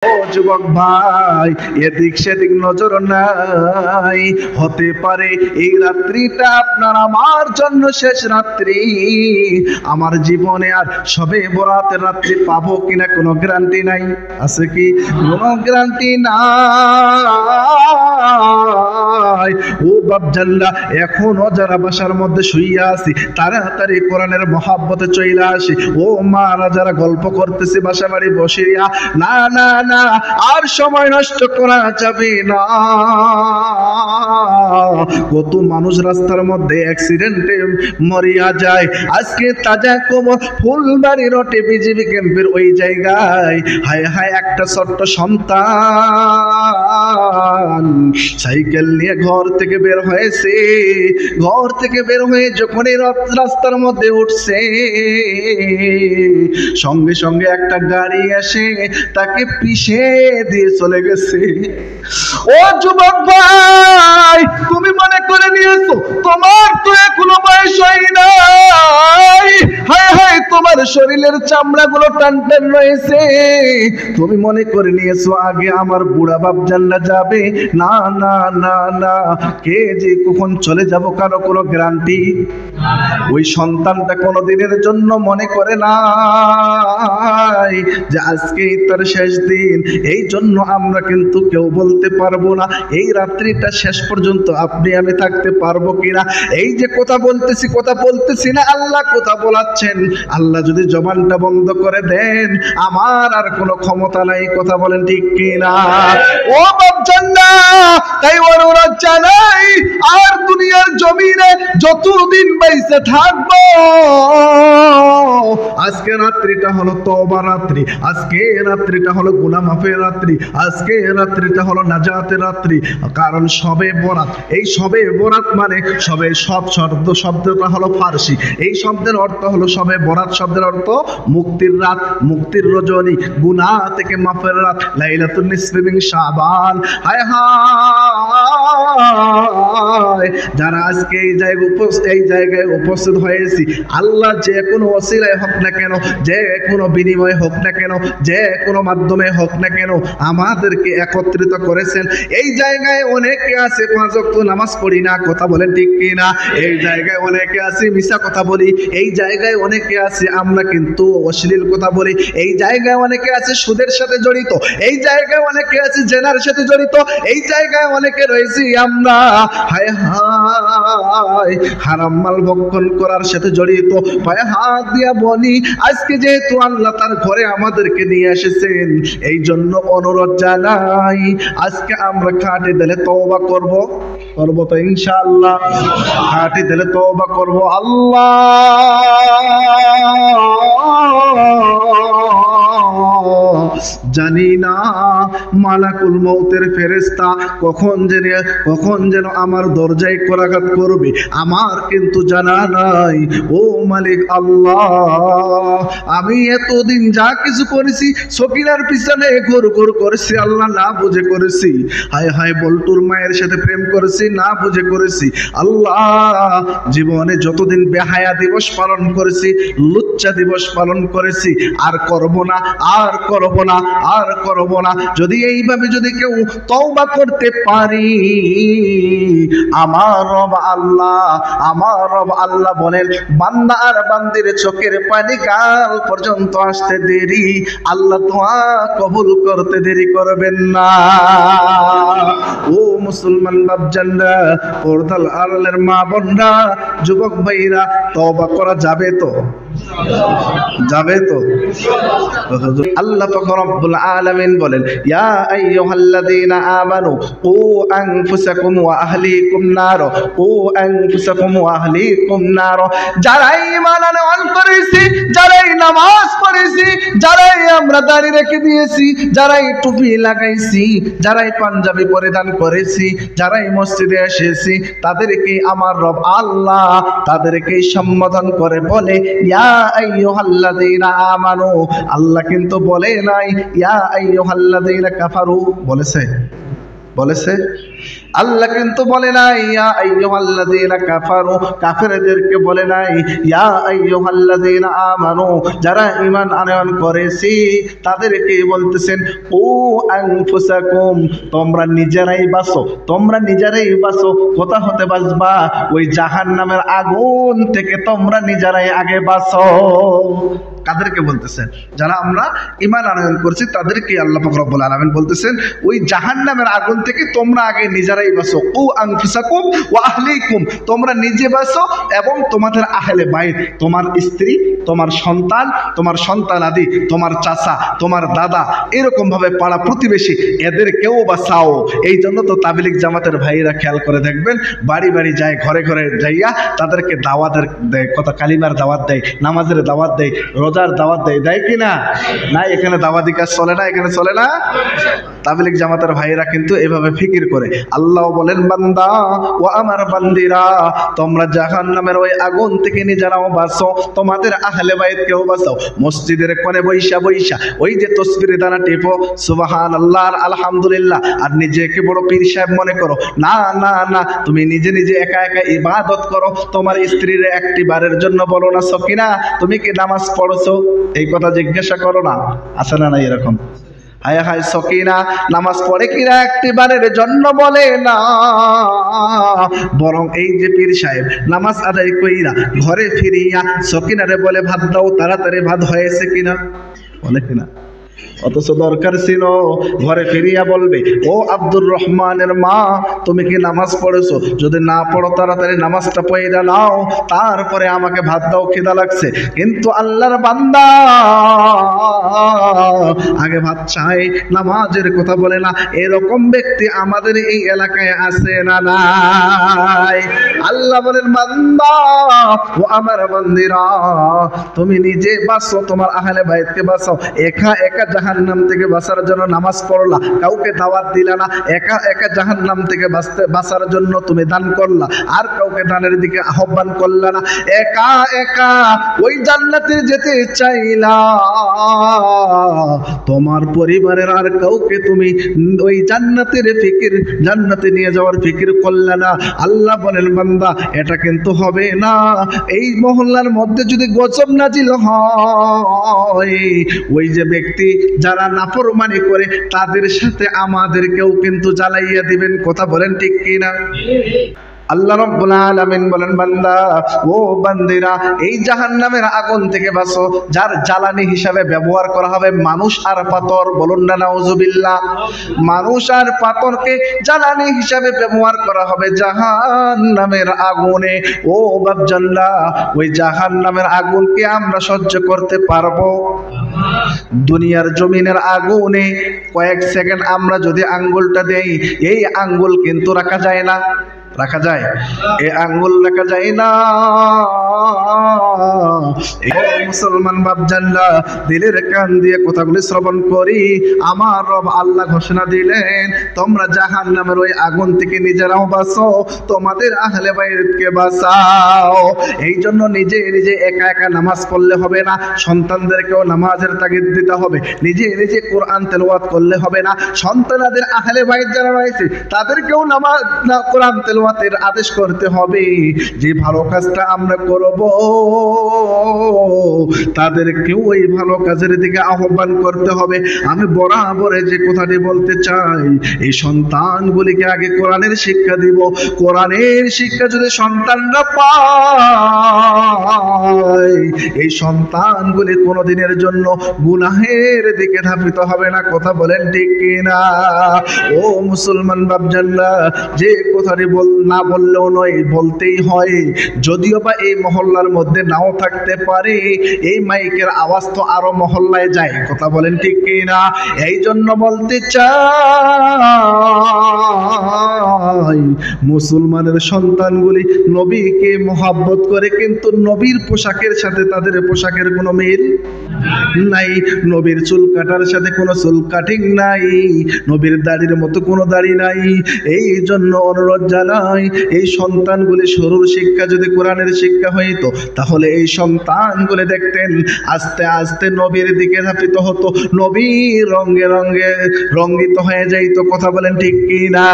ও যুবক ভাই, এদিক সেদিক নজর নাই। হতে পারে এই রাত্রিটা আপনার আমার জন্য শেষ রাত্রি। আমার জীবনে আর সবে বরাতের রাত্রি পাবো কিনা কোনো গ্যারান্টি নাই। আছে কি? কোনো গ্যারান্টি নাই। ও বাপজানরা, এখনো যারা বাসার মধ্যে শুইয়া আছি, তাড়াতাড়ি কোরআনের মহাব্বতে চইলা আসি। ও মারা যারা গল্প করতেছে বাসা বাড়ি বসিয়া, না না না, আর সময় নষ্ট করা যাবে না। কত মানুষ রাস্তার মধ্যে অ্যাক্সিডেন্টে মরিয়া যায়। আজকে তাজা খবর, ফুলবাড়ি রোডে বিজিবি ক্যাম্পের ওই জায়গায় হায় হায় একটা ছোট্ট সন্তান সাইকেল নিয়ে ঘর থেকে বের হয়েছে। ঘর থেকে বের হয়ে যখনই রাস্তার মধ্যে উঠছে, সঙ্গে সঙ্গে একটা গাড়ি এসে তাকে পিষে দিয়ে চলে গেছে। ও যুবক ভাই, তুমি মনে করে নিয়েছো তোমার তো এখনো বয়স হয় নাই। হায় হায়, তোমার শরীরের চামড়াগুলো টান টান রয়েছে। তুমি মনে করে নিয়েছো আগে আমার বুড়া বাপ জান্না যাবে। না না না না, কে যে কখন চলে যাব কারো কোনো গ্যারান্টি। ওই সন্তানটা কোনো দিনের জন্য মনে করে নাই যে আজকেই তার শেষ দিন। এই জন্য আমরা কিন্তু কেউ বলতে পারবো না এই রাত্রিটা শেষ পর্যন্ত আপনি আমি থাকতে পারবো কিনা। এই যে কথা বলতেছি না, আল্লাহ কথা বলাচ্ছেন। আল্লাহ যদি জবানটা বন্ধ করে দেন, আমার আর কোনো ক্ষমতা নাই। কথা বলেন ঠিক কিনা? ও বাপজান্না, তাই ওরা জানাই আর দুনিয়ার জমিনে যতদিন বাইসে থাকবো, আজকে রাত্রিটা হলো তওবা রাত্রি, আজকে রাত্রিটা হলো গুনাহ মাফের রাত্রি, আজকে রাত্রিটা হলো নাজাতের রাত্রি। কারণ সবে বরাত, এই সবে বরাত মানে সবে, সব শব্দটা হলো ফার্সি। এই শব্দের অর্থ হলো সবে বরাত শব্দের অর্থ মুক্তির রাত, মুক্তির রজনী, গুনাহ থেকে মাফের রাত, লাইলাতুন নিসফি মিন শাবান। হায় হায়, যারা আজকে এই জায়গায় উপস্থিত হয়েছি, আল্লাহ যে কোনো ওসিলায় হোক না কেন, যে কোনো বিনিময় হোক না কেন, যে কোনো মাধ্যমে হোক না কেন, আমাদেরকে একত্রিত করেছেন। এই জায়গায় অনেকে আছে 5 ওয়াক্ত নামাজ পড়ি না। কথা বলেন ঠিক কিনা? এই জায়গায় অনেকে আছে মিছা কথা বলি। এই জায়গায় অনেকে আছে আমরা কিন্তু অশ্লীল কথা বলি। এই জায়গায় অনেকে আছে সুদের সাথে জড়িত। এই জায়গায় অনেকে আছে জেনার সাথে জড়িত। এই জায়গায় অনেকে রয়েছি আমরা হায় হায় হারাম মাল ভক্ষণ করার সাথে জড়িত। পায়ে হাত দিয়া বলি, আজকে যেহেতু আল্লাহ তার ঘরে আমাদেরকে নিয়ে এসেছেন, এই জন্য অনুরোধ জানাই, আজকে আমরা খাঁটি দিলে তওবা করব তো ইনশাআল্লাহ। খাঁটি দিলে তওবা করব। আল্লাহ জানি না মালাকুল মউতের ফেরেশতা কখন যেন আমার দরজায় করাঘাত করবে, আমার কিন্তু জানা নাই। ও মালিক আল্লাহ, আমি এতদিন যা কিছু করেছি, সকিনার পিছনে ঘুর করেছি, আল্লাহ না বুঝে করেছি। হায় হায়, বল্টুর মায়ের সাথে প্রেম করেছি, না বুঝে করেছি। আল্লাহ, জীবনে যতদিন বেহায়া দিবস পালন করেছি, লুচ্চা দিবস পালন করেছি, আর করব না, আর করব না, আর করব না। যদি এইভাবে যদি কেউ তওবা করতে পারি, আমার রব আল্লাহ বলেন, বান্দা আর বান্দির চোখের পানি কাল পর্যন্ত আসতে দেরি, আল্লাহ দোয়া কবুল করতে দেরি করবেন না। ও মুসলমান বাপজানরা, পর্দার আড়ালের মা বোনরা, যুবক ভাইরা, তওবা করা যাবে তো? যাবে তো? আল্লাহ পাক রব্বুল আলামিন বলেন, ইয়া আইয়ুহাল্লাযীনা আমানু কু আনফুসাকুম ওয়া আহলিকুম নার, কু আনফুসাকুম ওয়া আহলিকুম নার। যারাই ঈমান আনয়ন করেছি, যারাই নামাজ পড়েছি, যারাই আমরা দাড়ি রেখে দিয়েছি, যারাই টুপি লাগাইছি, যারাই পাঞ্জাবি পরিধান করেছি, যারাই মসজিদে এসেছি, তাদেরকে আমার রব আল্লাহ তাদেরকে সম্বোধন করে বলে, ইয়া আইয়ুহাল্লাযীনা আমানু। আল্লাহ কিন্তু বলে নাই ইয়া আইয়ুহাল্লাযীনা কাফারু, বলেছে? বলেছে? আল্লাহ কিন্তু বলে নাই ইয়া আইয়ুহাল্লাযীনা কাফারু, কাফেরদেরকে বলে নাই ইয়া আইয়ুহাল্লাযীনা আমানু, যারা ঈমান আনয়ন করেছি তাদেরকে বলতেছেন ও আনফুসাকুম, তোমরা নিজেরাই বাঁচো, তোমরা নিজেরাই বাঁচো। কোথা হতে বাঁচবা? ওই জাহান্নামের আগুন থেকে তোমরা নিজেরাই আগে বাঁচো। কাদেরকে বলতেছেন? যারা আমরা ঈমান আনয়ন করছি তাদেরকে আল্লাহ পাক রব্বুল আলামিন বলতেছেন ওই জাহান্নামের আগুন থেকে তোমরা আগে নিজেরাই বাঁচো। ও আনফুসাকুম ওয়া আহলিকুম, তোমরা নিজে বাঁচো এবং তোমাদের আহলে বাইত, তোমার স্ত্রী, তোমার সন্তান, তোমার সন্তানাদি, তোমার চাচা, তোমার দাদা, এরকম ভাবে পাড়া প্রতিবেশী, এদেরকেও বাঁচাও। এই জন্য তো তাবলীগ জামাতের ভাইরা খেয়াল করে দেখবেন, বাড়ি বাড়ি যায়, ঘরে ঘরে যাইয়া তাদেরকে দাওয়াতের দেয়, কথা কালিমার দাওয়াত দেয়, নামাজের দাওয়াত দেয়, রোজার দাওয়াত দেয়, দেয় কি না? না, এখানে দাওয়াতি কাজ চলে না, এখানে চলে না। তাবলীগ জামাতের ভাইরা কিন্তু এভাবে ফিকির করে। আল্লাহ বলেন বান্দা ও আমার বান্দিরা, তোমরা জাহান্নামের ওই আগুন থেকে নিজেরাও বাঁচো, তোমাদের আহলে বাইতকেও বাঁচাও। মসজিদের কোণে বৈশা বৈশা ওই যে তসবির দানা টিপো, সুবহানাল্লাহ আর আলহামদুলিল্লাহ, আর নিজেকে বড় পীর সাহেব মনে করো। না না না, তুমি নিজে নিজে একা একা ইবাদত করো। তোমার স্ত্রীর একটি বারের জন্য বলো না সকিনা তুমি কি নামাজ পড়ছো, এই কথা জিজ্ঞাসা করো না? আছে না নাই এরকম? হায় হায় সকিনা নামাজ পড়ে কিনা একটি বারের জন্য বলে না, বরং এই যে পীর সাহেব নামাজ আদায় কইরা ঘরে ফিরিয়া সকিনারে বলে ভাত দাও, তাড়াতাড়ি ভাত হয়েছে কিনা, বলে কিনা? অথচ দরকার ছিল ঘরে ফিরিয়া বলবে ও আব্দুর রহমানের মা তুমি কি নামাজ পড়েছো? যদি না পড়ো তাড়াতাড়ি নামাজটা পড়ে নাও, তারপরে আমাকে ভাত দাও, খিদা লাগছে। কিন্তু আল্লাহর বান্দা আগে ভাত চাই, নামাজের কথা বলে না। এরকম ব্যক্তি আমাদের এই এলাকায় আছে না নাই? আল্লাহ বলেন বান্দা ও আমার বান্দিরা, তুমি নিজে বাঁচো, তোমার আহলে বাইতকে বাঁচাও। একা একা জাহান্নাম থেকে বাঁচার জন্য নামাজ পড়লা, কাউকে দাওয়াত দিলা না। একা একা জাহান্নাম থেকে বাঁচার জন্য তুমি দান করলা, আর কাউকে দানের দিকে আহ্বান করলা না। একা একা ওই জান্নাতে যেতে চাইলা, তোমার পরিবারের আর কাউকে তুমি ওই জান্নাতের ফিকির, জান্নাতে নিয়ে যাওয়ার ফিকির করলা না। আল্লাহ বলেন বান্দা এটা কিন্তু হবে না। এই মহল্লার মধ্যে যদি গজব নাজিল হয়, ওই যে ব্যক্তি যারা নাফরমানি করে তাদের সাথে আমাদেরকেও কিন্তু জ্বালাইয়া দিবেন। কথা বলেন ঠিক কিনা? আল্লাহ রাব্বুল আলামিন বলেন বান্দা ও বান্দিরা, এই জাহান্নামের আগুন থেকে বাঁচো, যার জ্বালানি হিসাবে ব্যবহার করা হবে মানুষ আর পাথর। বলুন না নাউজুবিল্লাহ। মানুষ আর পাথরকে জ্বালানি হিসাবে ব্যবহার করা হবে জাহান্নামের আগুনে। ও বাপজানরা, ওই জাহান্নামের আগুনকে আমরা সহ্য করতে পারবো? দুনিয়ার জমিনের আগুনে কয়েক সেকেন্ড আমরা যদি আঙ্গুলটা দেই, এই আঙ্গুল কিন্তু রাখা যায় না। রাখা যায়? এই আঙ্গুল রাখা যায় না। মুসলমান বাপজানরা, দিলের কান দিয়ে কথাগুলি শ্রবণ করি। আমার রব আল্লাহ ঘোষণা দিলেন তোমরা জাহান্নামের ওই আগুন থেকে নিজেরাও বাঁচো, তোমাদের আহলে বাইতকে বাঁচাও। এই জন্য নিজে নিজে একা একা নামাজ পড়লে হবে না, সন্তানদেরকেও নামাজের তাগিদ দিতে হবে। নিজে নিজে কোরআন তেলাওয়াত করলে হবে না, সন্তানদের আহলে বাইত যারা রয়েছে তাদেরকেও নামাজ কোরআন তেলাওয়াতের আদেশ করতে হবে। যে ভালো কাজটা আমরা করব তাদেরকেও ওই ভালো কাজের দিকে আহ্বান করতে হবে। আমি বরাবর যে কথাটি বলতে চাই, এই সন্তানগুলিকে আগে কোরআনের শিক্ষা দিব। কোরআনের শিক্ষা যদি সন্তানরা পায়, এই সন্তানগুলি কোনোদিনের জন্য গুনাহের দিকে ধাবিত হবে না। কথা বলেন ঠিক কিনা? ও মুসলমান বাপজানরা, যে কথাটি না বললেও নয়, বলতেই হয়। যদিও বা এই মহল্লার মধ্যে নাও থাকতে পারে, এই মাইকের আওয়াজ তো আরো মহল্লায় যায়। কথা বলেন ঠিক কিনা? এই জন্য বলতে চাই, মুসলমানের সন্তানগুলি নবীকে মহব্বত করে, কিন্তু নবীর পোশাকের সাথে তাদের পোশাকের কোনো মিল নাই। নবীর চুল কাটার সাথে কোনো চুল কাটিং নাই, নবীর দাড়ির মতো কোনো দাড়ি নাই। এই জন্য অনুরোধ জানা নাই, এই সন্তানগুলি শুরুর শিক্ষা যদি কোরআনের শিক্ষা হইতো তাহলে এই সন্তানগুলি দেখতেন আস্তে আস্তে নবীর দিকে ধাবিত হতো, নবীর রঙে রঙে রঙ্গিত হয়ে যাইতো। কথা বলেন ঠিক কি না?